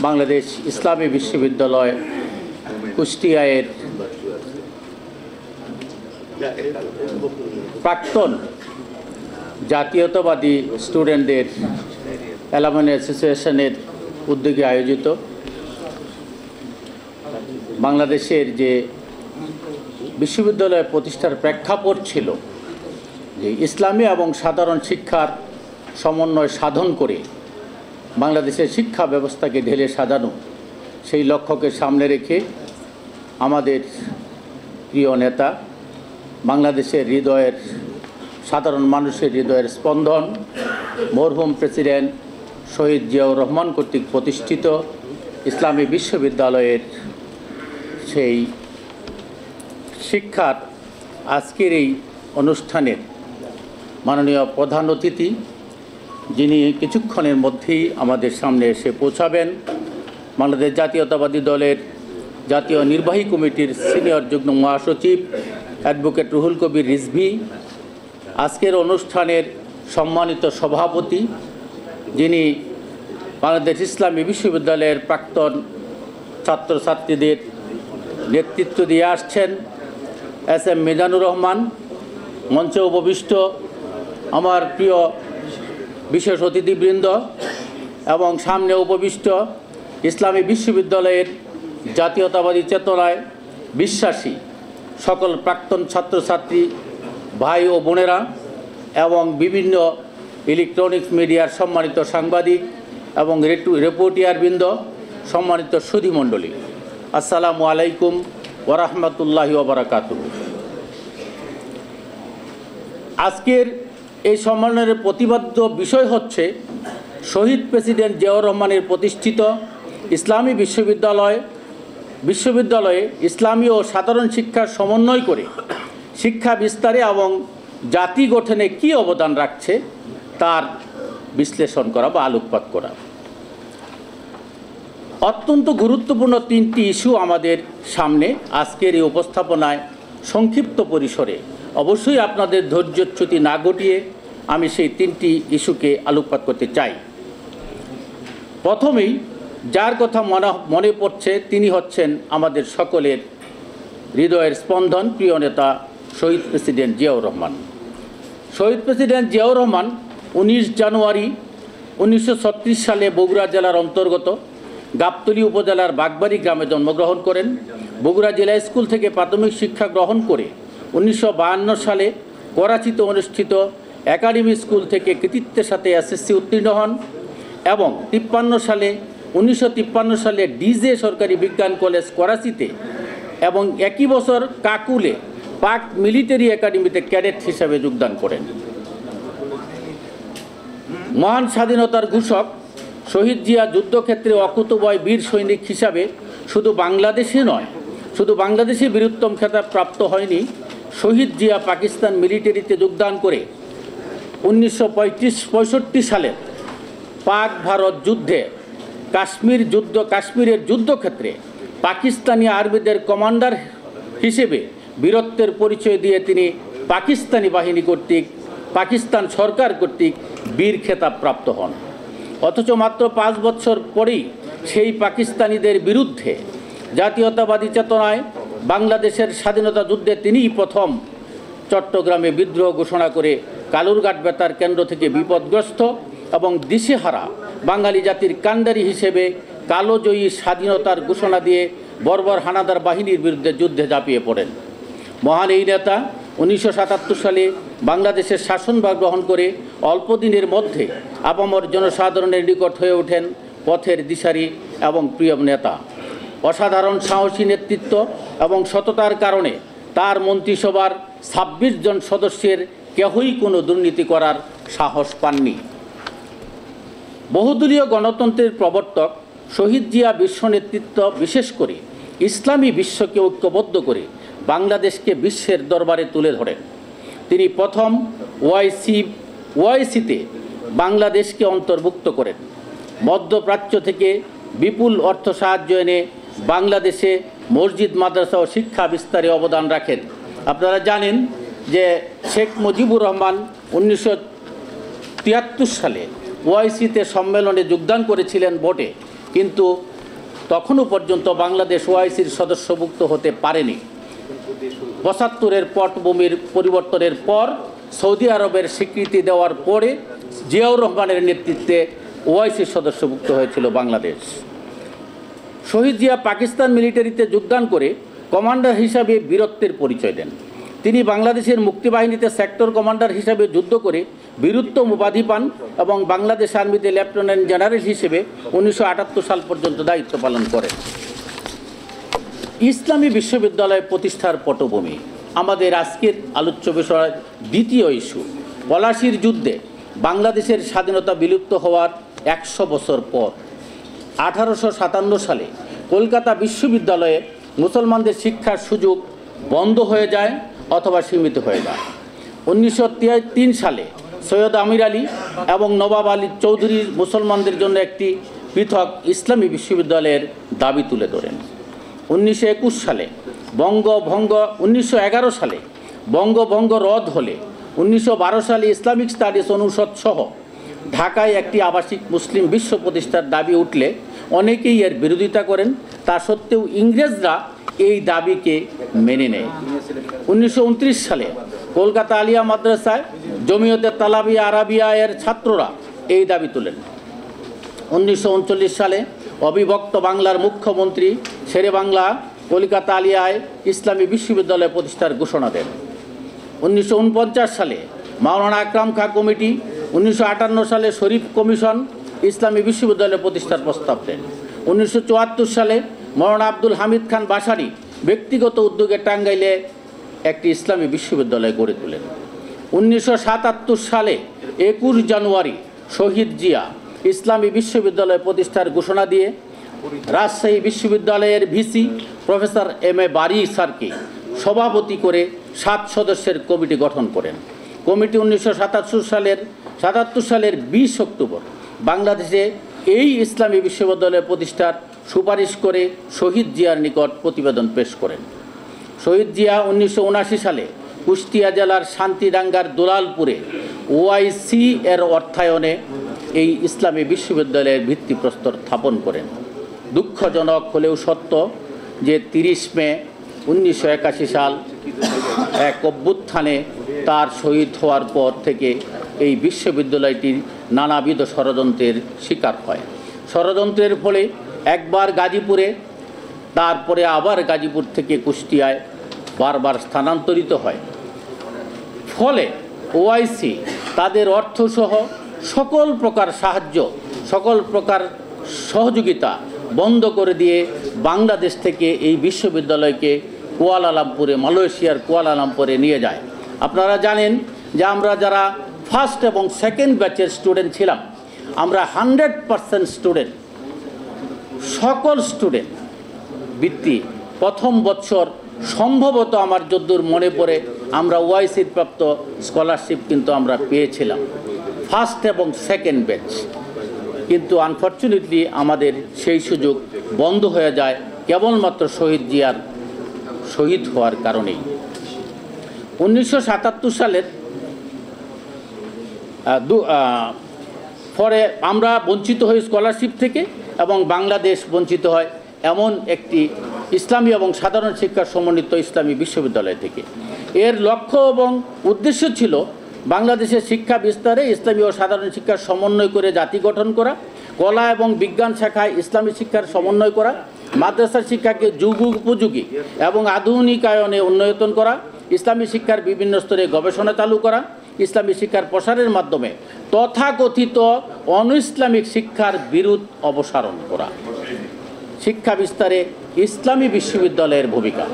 বাংলাদেশ ইসলামী বিশ্ববিদ্যালয় কুষ্টিয়ার প্রাক্তন জাতীয়তাবাদী স্টুডেন্টদের অ্যালামনি অ্যাসোসিয়েশনের উদ্যোগে আয়োজিত বাংলাদেশের যে বিশ্ববিদ্যালয় প্রতিষ্ঠার প্রেক্ষাপট ছিল যে ইসলামী এবং সাধারণ শিক্ষার সমন্বয় সাধন করে বাংলাদেশের শিক্ষা ব্যবস্থাকে ঢেলে সাজানো, সেই লক্ষ্যকে সামনে রেখে আমাদের প্রিয় নেতা, বাংলাদেশের হৃদয়ের সাধারণ মানুষের হৃদয়ের স্পন্দন, মরহুম প্রেসিডেন্ট শহীদ জিয়াউর রহমান কর্তৃক প্রতিষ্ঠিত ইসলামী বিশ্ববিদ্যালয়ের সেই শিক্ষার আজকের এই অনুষ্ঠানের মাননীয় প্রধান অতিথি, যিনি কিছুক্ষণের মধ্যেই আমাদের সামনে এসে পৌঁছাবেন, বাংলাদেশ জাতীয়তাবাদী দলের জাতীয় নির্বাহী কমিটির সিনিয়র যুগ্ম মহাসচিব অ্যাডভোকেট রুহুল কবির রিজভী, আজকের অনুষ্ঠানের সম্মানিত সভাপতি, যিনি বাংলাদেশ ইসলামী বিশ্ববিদ্যালয়ের প্রাক্তন ছাত্রছাত্রীদের নেতৃত্ব দিয়ে আসছেন, এস.এম. মিজানুর রহমান, মঞ্চে উপবিষ্ট আমার প্রিয় বিশেষ অতিথিবৃন্দ এবং সামনে উপবিষ্ট ইসলামী বিশ্ববিদ্যালয়ের জাতীয়তাবাদী চেতনায় বিশ্বাসী সকল প্রাক্তন ছাত্রছাত্রী ভাই ও বোনেরা এবং বিভিন্ন ইলেকট্রনিক্স মিডিয়ার সম্মানিত সাংবাদিক এবং রিপোর্টারবৃন্দ, সম্মানিত সুধীমণ্ডলী, আসসালামু আলাইকুম ওয়া রাহমাতুল্লাহি ওয়া বারাকাতুহু। আজকের এই সম্মেলনের প্রতিপাদ্য বিষয় হচ্ছে শহীদ প্রেসিডেন্ট জিয়াউর রহমানের প্রতিষ্ঠিত ইসলামী বিশ্ববিদ্যালয়ে ইসলামী ও সাধারণ শিক্ষার সমন্বয় করে শিক্ষা বিস্তারে এবং জাতি গঠনে কী অবদান রাখছে তার বিশ্লেষণ করা বা আলোকপাত করা। অত্যন্ত গুরুত্বপূর্ণ তিনটি ইস্যু আমাদের সামনে আজকের এই উপস্থাপনায় সংক্ষিপ্ত পরিসরে, অবশ্যই আপনাদের ধৈর্যচ্যুতি না ঘটিয়ে আমি সেই তিনটি ইস্যুকে আলোকপাত করতে চাই। প্রথমেই যার কথা মনে পড়ছে তিনি হচ্ছেন আমাদের সকলের হৃদয়ের স্পন্দন, প্রিয় নেতা শহীদ প্রেসিডেন্ট জিয়াউর রহমান। শহীদ প্রেসিডেন্ট জিয়াউর রহমান 19 জানুয়ারি 1936 সালে বগুড়া জেলার অন্তর্গত গাবতলী উপজেলার বাগবাড়ি গ্রামে জন্মগ্রহণ করেন। বগুড়া জেলা স্কুল থেকে প্রাথমিক শিক্ষা গ্রহণ করে 1952 সালে করাচিতে অনুষ্ঠিত একাডেমি স্কুল থেকে কৃতিত্বের সাথে এসএসসি উত্তীর্ণ হন এবং 1953 সালে ডিজে সরকারি বিজ্ঞান কলেজ করাচিতে এবং একই বছর কাকুলে পাক মিলিটারি একাডেমিতে ক্যাডেট হিসাবে যোগদান করেন। মহান স্বাধীনতার ঘোষক শহীদ জিয়া যুদ্ধক্ষেত্রে অকুতোভয় বীর সৈনিক হিসাবে শুধু বাংলাদেশে বীরোত্তম খেতাব প্রাপ্ত হয়নি, শহীদ জিয়া পাকিস্তান মিলিটারিতে যোগদান করে 1965 সালের পাক ভারত যুদ্ধে কাশ্মীরের যুদ্ধক্ষেত্রে পাকিস্তানি আর্মিদের কমান্ডার হিসেবে বীরত্বের পরিচয় দিয়ে তিনি পাকিস্তান সরকার কর্তৃক বীর খেতাব প্রাপ্ত হন। অথচ মাত্র 5 বছর পরেই সেই পাকিস্তানিদের বিরুদ্ধে জাতীয়তাবাদী চেতনায় বাংলাদেশের স্বাধীনতা যুদ্ধে তিনিই প্রথম চট্টগ্রামে বিদ্রোহ ঘোষণা করে কালুরঘাট বেতার কেন্দ্র থেকে বিপদগ্রস্ত এবং দিশেহারা বাঙালি জাতির কাণ্ডারি হিসেবে কালোজয়ী স্বাধীনতার ঘোষণা দিয়ে বর্বর হানাদার বাহিনীর বিরুদ্ধে যুদ্ধে ঝাঁপিয়ে পড়েন। মহান এই নেতা 1977 সালে বাংলাদেশের শাসনভার গ্রহণ করে অল্প দিনের মধ্যে আপামর জনসাধারণের নিকট হয়ে ওঠেন পথের দিশারি এবং প্রিয় নেতা। অসাধারণ সাহসী নেতৃত্ব এবং সততার কারণে তার মন্ত্রিসভার 26 জন সদস্যের কেউই কোনো দুর্নীতি করার সাহস পাননি। বহুদলীয় গণতন্ত্রের প্রবর্তক শহীদ জিয়া বিশ্ব নেতৃত্ব বিশেষ করে ইসলামী বিশ্বকে ঐক্যবদ্ধ করে বাংলাদেশকে বিশ্বের দরবারে তুলে ধরেন। তিনি প্রথম ওআইসিতে বাংলাদেশকে অন্তর্ভুক্ত করেন। মধ্যপ্রাচ্য থেকে বিপুল অর্থ সাহায্য এনে বাংলাদেশে মসজিদ, মাদ্রাসা ও শিক্ষা বিস্তারে অবদান রাখেন। আপনারা জানেন যে শেখ মুজিবুর রহমান 1973 সালে ওআইসিতে সম্মেলনে যোগদান করেছিলেন বটে, কিন্তু তখনও পর্যন্ত বাংলাদেশ ওআইসির সদস্যভুক্ত হতে পারেনি। ৭৫-এর পটভূমির পরিবর্তনের পর সৌদি আরবের স্বীকৃতি দেওয়ার পরে জিয়াউর রহমানের নেতৃত্বে ওআইসির সদস্যভুক্ত হয়েছিল বাংলাদেশ। শহীদ জিয়া পাকিস্তান মিলিটারিতে যোগদান করে কমান্ডার হিসাবে বীরত্বের পরিচয় দেন। তিনি বাংলাদেশের মুক্তিবাহিনীতে সেক্টর কমান্ডার হিসাবে যুদ্ধ করে বীরত্ব উপাধি পান এবং বাংলাদেশ আর্মিতে লেফটেন্যান্ট জেনারেল হিসেবে ১৯৭৮ সাল পর্যন্ত দায়িত্ব পালন করেন। ইসলামী বিশ্ববিদ্যালয় প্রতিষ্ঠার পটভূমি আমাদের আজকের আলোচ্য বিষয়। দ্বিতীয় ইস্যু, পলাশির যুদ্ধে বাংলাদেশের স্বাধীনতা বিলুপ্ত হওয়ার ১০০ বছর পর ১৮৫৭ সালে কলকাতা বিশ্ববিদ্যালয়ে মুসলমানদের শিক্ষার সুযোগ বন্ধ হয়ে যায় অথবা সীমিত হয়ে যায়। ১৯০৩ সালে সৈয়দ আমির আলী এবং নবাব আলী চৌধুরী মুসলমানদের জন্য একটি পৃথক ইসলামী বিশ্ববিদ্যালয়ের দাবি তুলে ধরেন। ১৯২১ সালে ১৯১১ সালে বঙ্গভঙ্গ রদ হলে ১৯১২ সালে ইসলামিক স্টাডিজ অনুষদ সহ ঢাকায় একটি আবাসিক মুসলিম বিশ্ব প্রতিষ্ঠার দাবি উঠলে অনেকেই এর বিরোধিতা করেন। তা সত্ত্বেও ইংরেজরা এই দাবিকে মেনে নেয়। ১৯২৯ সালে কলকাতা আলিয়া মাদ্রাসায় জমিয়তে তালাবিয়া আরাবিয়া এর ছাত্ররা এই দাবি তোলেন। ১৯৩৯ সালে অবিভক্ত বাংলার মুখ্যমন্ত্রী শেরে বাংলা কলকাতা আলিয়ায় ইসলামী বিশ্ববিদ্যালয় প্রতিষ্ঠার ঘোষণা দেন। ১৯৪৯ সালে মাওলানা আকরাম খাঁ কমিটি, ১৯৫৮ সালে শরীফ কমিশন ইসলামী বিশ্ববিদ্যালয় প্রতিষ্ঠার প্রস্তাব দেন। ১৯৭৪ সালে মাওলানা আব্দুল হামিদ খান বাসারি ব্যক্তিগত উদ্যোগে টাঙ্গাইলে একটি ইসলামী বিশ্ববিদ্যালয় গড়ে তোলেন। ১৯৭৭ সালে ২১ জানুয়ারি শহীদ জিয়া ইসলামী বিশ্ববিদ্যালয় প্রতিষ্ঠার ঘোষণা দিয়ে রাজশাহী বিশ্ববিদ্যালয়ের ভিসি প্রফেসর এম.এ. বারী স্যারকে সভাপতি করে ৭ সদস্যের কমিটি গঠন করেন। কমিটি ১৯৭৭ সালের ২০ অক্টোবর বাংলাদেশে এই ইসলামী বিশ্ববিদ্যালয় প্রতিষ্ঠার সুপারিশ করে শহীদ জিয়ার নিকট প্রতিবেদন পেশ করেন। শহীদ জিয়া ১৯৭৯ সালে কুষ্টিয়া জেলার শান্তিডাঙ্গার দুলালপুরে ওআইসি এর অর্থায়নে এই ইসলামী বিশ্ববিদ্যালয়ের ভিত্তিপ্রস্তর স্থাপন করেন। দুঃখজনক হলেও সত্য যে ৩০ মে ১৯৮১ সাল এক অভ্যুত্থানে তার শহীদ হওয়ার পর থেকে এই বিশ্ববিদ্যালয়টি নানাবিধ ষড়যন্ত্রের শিকার হয়। ষড়যন্ত্রের ফলে একবার গাজীপুরে, তারপরে আবার গাজীপুর থেকে কুষ্টিয়ায় বারবার স্থানান্তরিত হয়। ফলে ওআইসি তাদের অর্থসহ সকল প্রকার সাহায্য, সকল প্রকার সহযোগিতা বন্ধ করে দিয়ে বাংলাদেশ থেকে এই বিশ্ববিদ্যালয়কে কুয়ালালামপুরে, মালয়েশিয়ার কুয়ালালামপুরে নিয়ে যায়। আপনারা জানেন যে আমরা যারা ফার্স্ট এবং সেকেন্ড ব্যাচের স্টুডেন্ট ছিলাম, আমরা 100% স্টুডেন্ট, সকল স্টুডেন্ট বৃত্তি প্রথম বছর সম্ভবত আমার যদ্দূর মনে পড়ে আমরা ওআইসির প্রাপ্ত স্কলারশিপ কিন্তু আমরা পেয়েছিলাম ফার্স্ট এবং সেকেন্ড ব্যাচ। কিন্তু আনফর্চুনেটলি আমাদের সেই সুযোগ বন্ধ হয়ে যায় কেবলমাত্র শহীদ জিয়ার শহীদ হওয়ার কারণেই। ১৯৭৭ সালের পরে আমরা বঞ্চিত হই স্কলারশিপ থেকে এবং বাংলাদেশ বঞ্চিত হয় এমন একটি ইসলামী এবং সাধারণ শিক্ষা সমন্বিত ইসলামী বিশ্ববিদ্যালয় থেকে। এর লক্ষ্য এবং উদ্দেশ্য ছিল বাংলাদেশের শিক্ষা বিস্তারে ইসলামী ও সাধারণ শিক্ষার সমন্বয় করে জাতি গঠন করা, কলা এবং বিজ্ঞান শাখায় ইসলামী শিক্ষার সমন্বয় করা, মাদ্রাসার শিক্ষাকে যুগ উপযোগী এবং আধুনিকায়নে উন্নয়ন করা, ইসলামী শিক্ষার বিভিন্ন স্তরে গবেষণা চালু করা, ইসলামী শিক্ষার প্রসারের মাধ্যমে তথাকথিত অন ইসলামিক শিক্ষার বিরোধ অপসারণ করা। শিক্ষা বিস্তারে ইসলামী বিশ্ববিদ্যালয়ের ভূমিকা।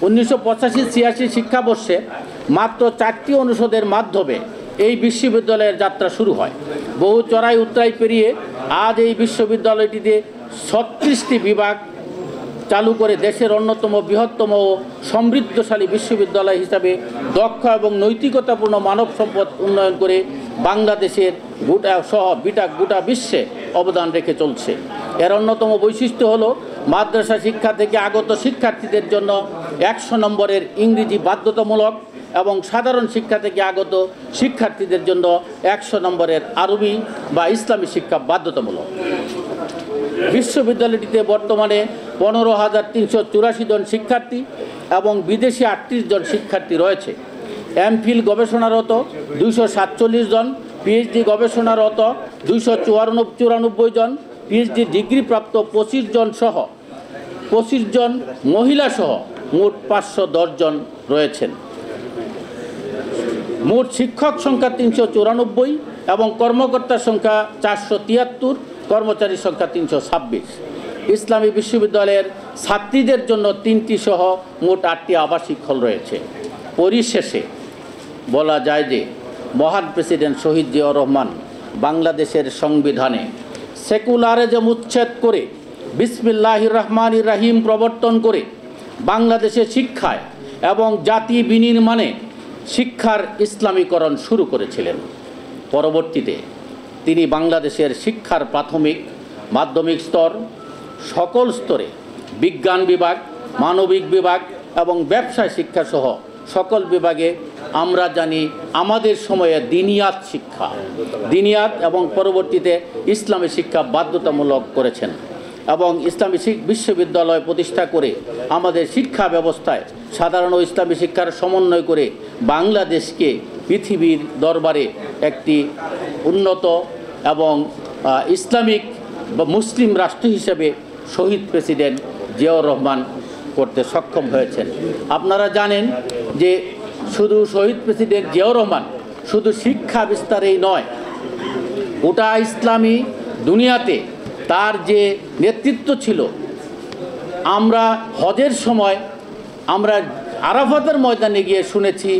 ১৯৮৫-৮৬ শিক্ষাবর্ষে মাত্র 4টি অনুষদের মাধ্যমে এই বিশ্ববিদ্যালয়ের যাত্রা শুরু হয়। বহু চড়াই উতরাই পেরিয়ে আজ এই বিশ্ববিদ্যালয়টিতে ৩৬টি বিভাগ চালু করে দেশের অন্যতম বৃহত্তম ও সমৃদ্ধশালী বিশ্ববিদ্যালয় হিসাবে দক্ষ এবং নৈতিকতাপূর্ণ মানব সম্পদ উন্নয়ন করে বাংলাদেশের গোটা বিশ্বে অবদান রেখে চলছে। এর অন্যতম বৈশিষ্ট্য হলো মাদ্রাসা শিক্ষা থেকে আগত শিক্ষার্থীদের জন্য 100 নম্বরের ইংরেজি বাধ্যতামূলক এবং সাধারণ শিক্ষা থেকে আগত শিক্ষার্থীদের জন্য 100 নম্বরের আরবি বা ইসলামী শিক্ষা বাধ্যতামূলক। বিশ্ববিদ্যালয়টিতে বর্তমানে 15,384 জন শিক্ষার্থী এবং বিদেশি 38 জন শিক্ষার্থী রয়েছে। এমফিল গবেষণারত 247 জন, পিএইচডি গবেষণারত 294 জন, পিএইচডি ডিগ্রিপ্রাপ্ত 25 জন সহ 25 জন মহিলা সহ মোট 510 জন রয়েছেন। মোট শিক্ষক সংখ্যা 394 এবং কর্মকর্তার সংখ্যা 473, কর্মচারীর সংখ্যা 326। ইসলামী বিশ্ববিদ্যালয়ের ছাত্রীদের জন্য 3টি সহ মোট 8টি আবাসিক হল রয়েছে। পরিশেষে বলা যায় যে মহান প্রেসিডেন্ট শহীদ জিয়াউর রহমান বাংলাদেশের সংবিধানে সেকুলারিজম উচ্ছেদ করে বিসমিল্লাহির রহমানির রহিম প্রবর্তন করে বাংলাদেশের শিক্ষায় এবং জাতি বিনির্মাণে শিক্ষার ইসলামীকরণ শুরু করেছিলেন। পরবর্তীতে তিনি বাংলাদেশের শিক্ষার প্রাথমিক, মাধ্যমিক স্তর, সকল স্তরে বিজ্ঞান বিভাগ, মানবিক বিভাগ এবং ব্যবসায় শিক্ষাসহ সকল বিভাগে আমরা জানি আমাদের সময়ে দিনিয়াত শিক্ষা, দিনিয়াত এবং পরবর্তীতে ইসলামী শিক্ষা বাধ্যতামূলক করেছেন এবং ইসলামী বিশ্ববিদ্যালয় প্রতিষ্ঠা করে আমাদের শিক্ষা ব্যবস্থায় সাধারণ ও ইসলামী শিক্ষার সমন্বয় করে বাংলাদেশকে পৃথিবীর দরবারে একটি উন্নত এবং ইসলামিক বা মুসলিম রাষ্ট্র হিসেবে শহীদ প্রেসিডেন্ট জিয়াউর রহমান করতে সক্ষম হয়েছেন। আপনারা জানেন যে শুধু শহীদ প্রেসিডেন্ট জিয়াউর রহমান শুধু শিক্ষা বিস্তারেই নয়, গোটা ইসলামী দুনিয়াতে তার যে নেতৃত্ব ছিল, আমরা হজের সময় আমরা আরাফাতের ময়দানে গিয়ে শুনেছি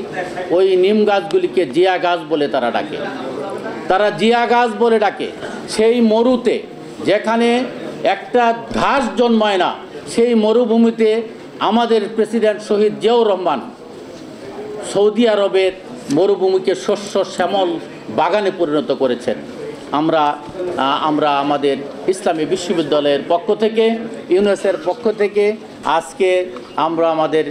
ওই নিম গাছগুলিকে জিয়া গাছ বলে তারা ডাকে, তারা জিয়া গাছ বলে ডাকে। সেই মরুতে যেখানে একটা ঘাস জন্মায় না, সেই মরুভূমিতে আমাদের প্রেসিডেন্ট শহীদ জিয়াউর রহমান সৌদি আরবের মরুভূমিকে শস্য শ্যামল বাগানে পরিণত করেছেন। আমরা আমাদের ইসলামী বিশ্ববিদ্যালয়ের পক্ষ থেকে, ইউনেস্কোর পক্ষ থেকে আজকে আমরা আমাদের